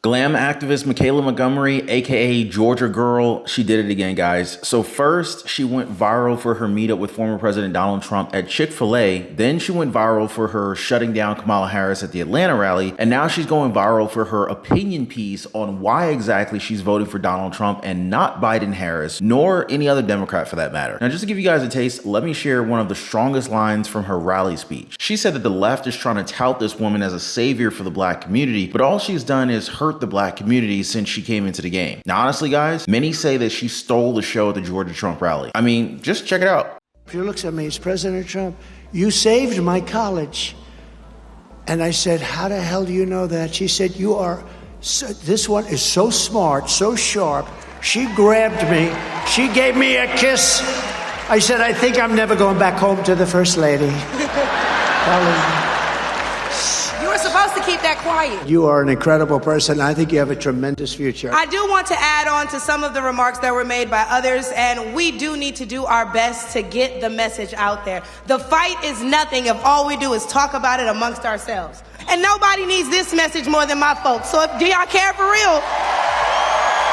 Glam activist Michaela Montgomery, aka Georgia Girl, she did it again, guys. So first, she went viral for her meetup with former President Donald Trump at Chick-fil-A. Then she went viral for her shutting down Kamala Harris at the Atlanta rally. And now she's going viral for her opinion piece on why exactly she's voting for Donald Trump and not Biden-Harris, nor any other Democrat for that matter. Now, just to give you guys a taste, let me share one of the strongest lines from her rally speech. She said that the left is trying to tout this woman as a savior for the black community, but all she's done is hurt the black community since she came into the game. Now, honestly, guys, many say that she stole the show at the Georgia Trump rally. I mean, just check it out. She looks at me, it's President Trump. You saved my college. And I said, how the hell do you know that? She said, this one is so smart, so sharp. She grabbed me. She gave me a kiss. I said, I think I'm never going back home to the First Lady. You were supposed to keep that quiet. You are an incredible person. I think you have a tremendous future. I do want to add on to some of the remarks that were made by others, and we do need to do our best to get the message out there. The fight is nothing if all we do is talk about it amongst ourselves. And nobody needs this message more than my folks. So do y'all care for real?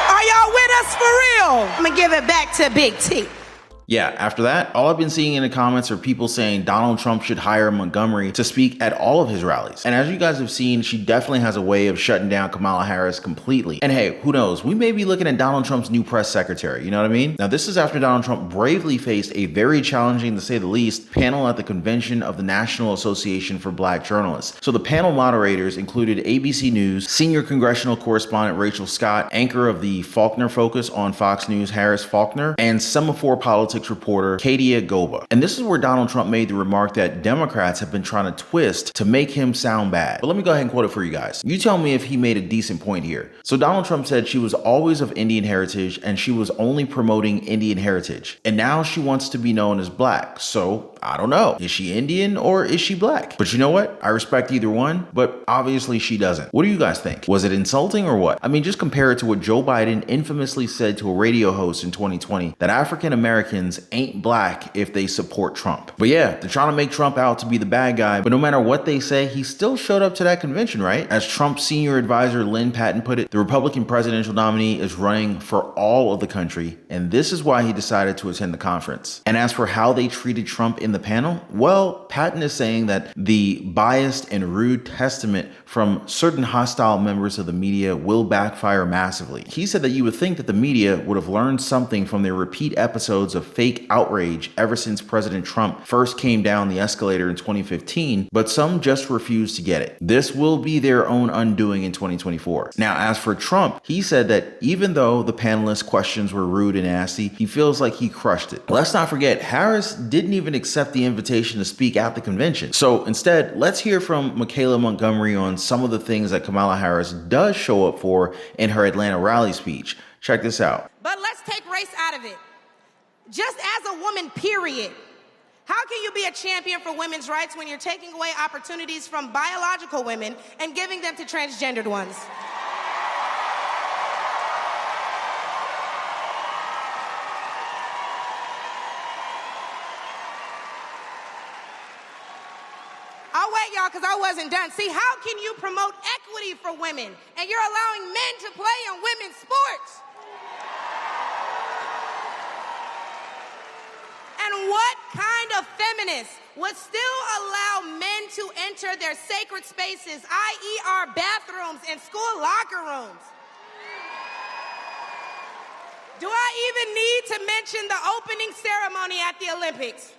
Are y'all with us for real? I'm gonna give it back to Big T. Yeah, after that, all I've been seeing in the comments are people saying Donald Trump should hire Montgomery to speak at all of his rallies. And as you guys have seen, she definitely has a way of shutting down Kamala Harris completely. And hey, who knows? We may be looking at Donald Trump's new press secretary, you know what I mean? Now, this is after Donald Trump bravely faced a very challenging, to say the least, panel at the convention of the National Association for Black Journalists. So the panel moderators included ABC News, senior congressional correspondent Rachel Scott, anchor of the Faulkner Focus on Fox News, Harris Faulkner, and Semaphore Politics reporter Katia Goba. And this is where Donald Trump made the remark that Democrats have been trying to twist to make him sound bad. But let me go ahead and quote it for you guys. You tell me if he made a decent point here. So Donald Trump said she was always of Indian heritage and she was only promoting Indian heritage. And now she wants to be known as black. So I don't know. Is she Indian or is she black? But you know what? I respect either one, but obviously she doesn't. What do you guys think? Was it insulting or what? I mean, just compare it to what Joe Biden infamously said to a radio host in 2020, that African Americans ain't black if they support Trump. But yeah, they're trying to make Trump out to be the bad guy, but no matter what they say, he still showed up to that convention, right? As Trump's senior advisor Lynn Patton put it, the Republican presidential nominee is running for all of the country, and this is why he decided to attend the conference. And as for how they treated Trump in the panel, well, Patton is saying that the biased and rude testament from certain hostile members of the media will backfire massively. He said that you would think that the media would have learned something from their repeat episodes of fake outrage ever since President Trump first came down the escalator in 2015, but some just refuse to get it. This will be their own undoing in 2024. Now, as for Trump, he said that even though the panelists' questions were rude and nasty, he feels like he crushed it. Let's not forget, Harris didn't even accept the invitation to speak at the convention. So instead, let's hear from Michaela Montgomery on some of the things that Kamala Harris does show up for in her Atlanta rally speech. Check this out. But let's take race out of it. Just as a woman, period. How can you be a champion for women's rights when you're taking away opportunities from biological women and giving them to transgendered ones? I'll wait, y'all, because I wasn't done. See, how can you promote equity for women and you're allowing men to play in women's sports? And what kind of feminist would still allow men to enter their sacred spaces, i.e. our bathrooms and school locker rooms? Do I even need to mention the opening ceremony at the Olympics?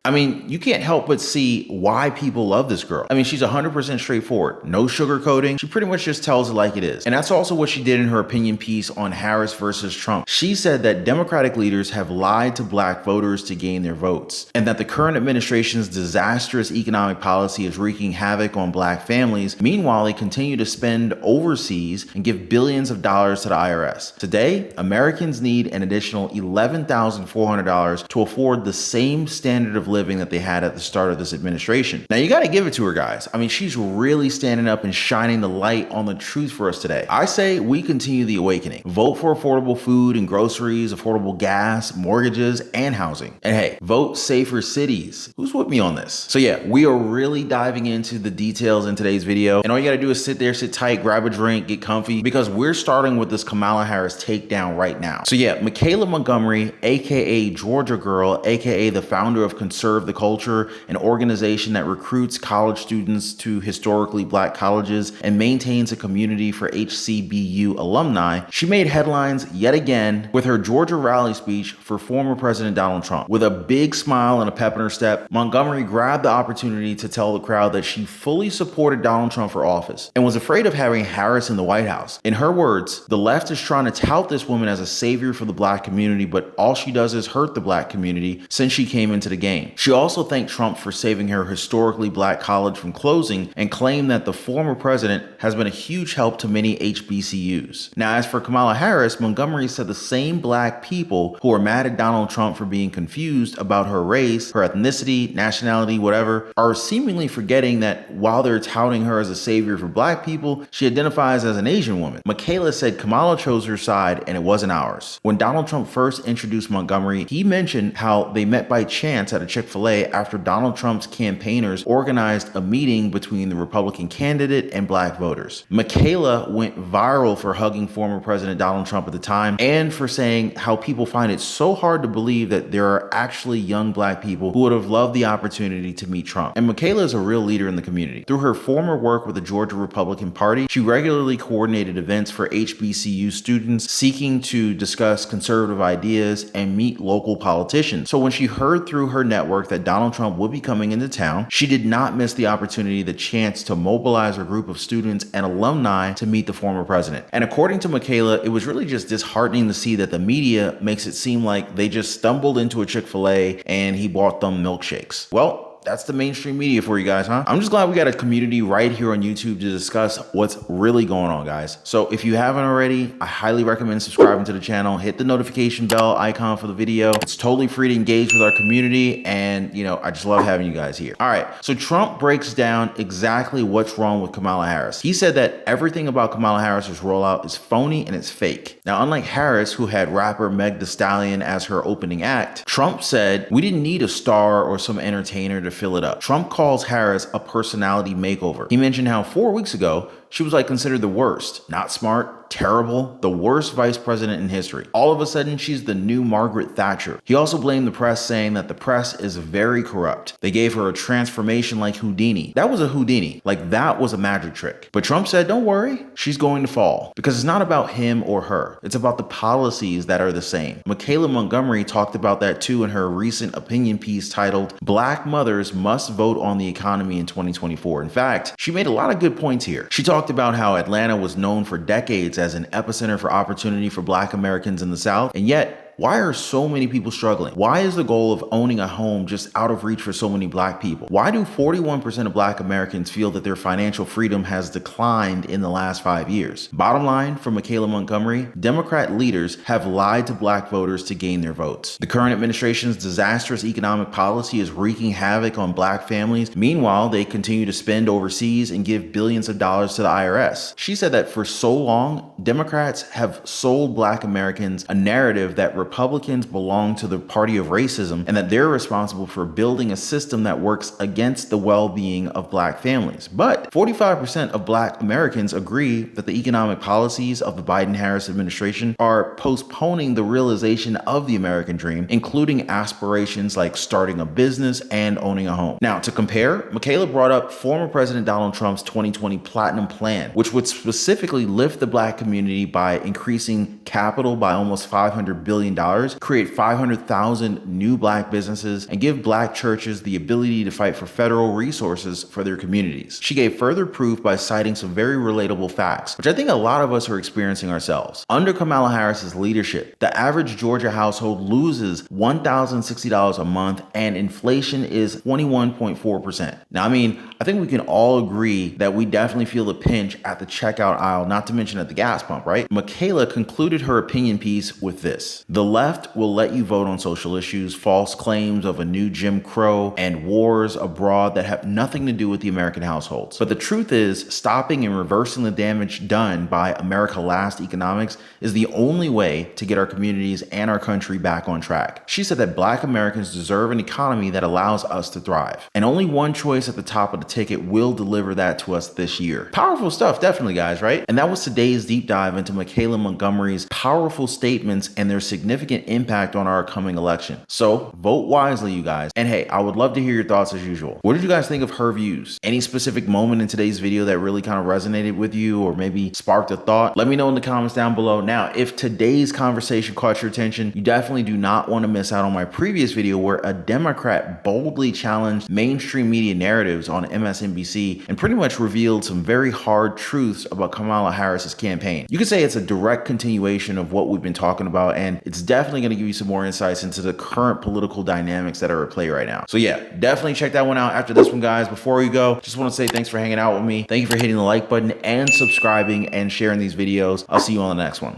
I mean, you can't help but see why people love this girl. I mean, she's 100% straightforward. No sugarcoating. She pretty much just tells it like it is. And that's also what she did in her opinion piece on Harris versus Trump. She said that Democratic leaders have lied to black voters to gain their votes, and that the current administration's disastrous economic policy is wreaking havoc on black families. Meanwhile, they continue to spend overseas and give billions of dollars to the IRS. Today, Americans need an additional $11,400 to afford the same standard of living living that they had at the start of this administration. Now, you got to give it to her, guys. I mean, she's really standing up and shining the light on the truth for us today. I say we continue the awakening. Vote for affordable food and groceries, affordable gas, mortgages, and housing. And hey, vote safer cities. Who's with me on this? So yeah, we are really diving into the details in today's video. And all you got to do is sit there, sit tight, grab a drink, get comfy, because we're starting with this Kamala Harris takedown right now. So yeah, Michaela Montgomery, aka Georgia Girl, aka the founder of Conserve the Culture, an organization that recruits college students to historically black colleges and maintains a community for HBCU alumni, she made headlines yet again with her Georgia rally speech for former President Donald Trump. With a big smile and a pep in her step, Montgomery grabbed the opportunity to tell the crowd that she fully supported Donald Trump for office and was afraid of having Harris in the White House. In her words, the left is trying to tout this woman as a savior for the black community, but all she does is hurt the black community since she came into the game. She also thanked Trump for saving her historically black college from closing and claimed that the former president has been a huge help to many HBCUs. Now, as for Kamala Harris, Montgomery said the same black people who are mad at Donald Trump for being confused about her race, her ethnicity, nationality, whatever, are seemingly forgetting that while they're touting her as a savior for black people, she identifies as an Asian woman. Michaela said Kamala chose her side and it wasn't ours. When Donald Trump first introduced Montgomery, he mentioned how they met by chance at a Chick-fil-A after Donald Trump's campaigners organized a meeting between the Republican candidate and black voters. Michaela went viral for hugging former President Donald Trump at the time and for saying how people find it so hard to believe that there are actually young black people who would have loved the opportunity to meet Trump. And Michaela is a real leader in the community. Through her former work with the Georgia Republican Party, she regularly coordinated events for HBCU students seeking to discuss conservative ideas and meet local politicians. So when she heard through her network that Donald Trump would be coming into town, she did not miss the opportunity, the chance to mobilize a group of students and alumni to meet the former president. And according to Michaela, it was really just disheartening to see that the media makes it seem like they just stumbled into a Chick-fil-A and he bought them milkshakes. Well, that's the mainstream media for you guys, huh? I'm just glad we got a community right here on YouTube to discuss what's really going on, guys. So if you haven't already, I highly recommend subscribing to the channel. Hit the notification bell icon for the video. It's totally free to engage with our community. And, you know, I just love having you guys here. All right. So Trump breaks down exactly what's wrong with Kamala Harris. He said that everything about Kamala Harris's rollout is phony and it's fake. Now, unlike Harris, who had rapper Meg Thee Stallion as her opening act, Trump said we didn't need a star or some entertainer to fill it up. Trump calls Harris a personality makeover. He mentioned how 4 weeks ago, she was considered the worst, not smart, terrible, the worst vice president in history. All of a sudden, she's the new Margaret Thatcher. He also blamed the press, saying that the press is very corrupt. They gave her a transformation like Houdini. That was a Houdini. That was a magic trick. But Trump said, don't worry, she's going to fall. Because it's not about him or her. It's about the policies that are the same. Michaela Montgomery talked about that too in her recent opinion piece titled, Black Mothers Must Vote on the Economy in 2024. In fact, she made a lot of good points here. She talked about how Atlanta was known for decades as an epicenter for opportunity for Black Americans in the South, and yet, why are so many people struggling? Why is the goal of owning a home just out of reach for so many black people? Why do 41% of Black Americans feel that their financial freedom has declined in the last 5 years? Bottom line, for Michaela Montgomery, Democrat leaders have lied to black voters to gain their votes. The current administration's disastrous economic policy is wreaking havoc on black families. Meanwhile, they continue to spend overseas and give billions of dollars to the IRS. She said that for so long, Democrats have sold Black Americans a narrative that Republicans belong to the party of racism and that they're responsible for building a system that works against the well-being of black families. But 45% of black Americans agree that the economic policies of the Biden-Harris administration are postponing the realization of the American dream, including aspirations like starting a business and owning a home. Now, to compare, Michaela brought up former President Donald Trump's 2020 Platinum Plan, which would specifically lift the black community by increasing capital by almost $500 billion, create 500,000 new black businesses, and give black churches the ability to fight for federal resources for their communities. She gave further proof by citing some very relatable facts, which I think a lot of us are experiencing ourselves. Under Kamala Harris's leadership, the average Georgia household loses $1,060 a month and inflation is 21.4%. Now, I think we can all agree that we definitely feel the pinch at the checkout aisle, not to mention at the gas pump, right? Michaela concluded her opinion piece with this. The The left will let you vote on social issues, false claims of a new Jim Crow, and wars abroad that have nothing to do with the American households. But the truth is, stopping and reversing the damage done by America Last economics is the only way to get our communities and our country back on track. She said that Black Americans deserve an economy that allows us to thrive. And only one choice at the top of the ticket will deliver that to us this year. Powerful stuff, definitely, guys, right? And that was today's deep dive into Michaela Montgomery's powerful statements and their significant impact on our coming election. So vote wisely, you guys. And hey, I would love to hear your thoughts as usual. What did you guys think of her views? Any specific moment in today's video that really kind of resonated with you or maybe sparked a thought? Let me know in the comments down below. Now, if today's conversation caught your attention, you definitely do not want to miss out on my previous video where a Democrat boldly challenged mainstream media narratives on MSNBC and pretty much revealed some very hard truths about Kamala Harris's campaign. You could say it's a direct continuation of what we've been talking about, and it's definitely going to give you some more insights into the current political dynamics that are at play right now. So yeah, definitely check that one out after this one, guys. Before we go, just want to say thanks for hanging out with me. Thank you for hitting the like button and subscribing and sharing these videos. I'll see you on the next one.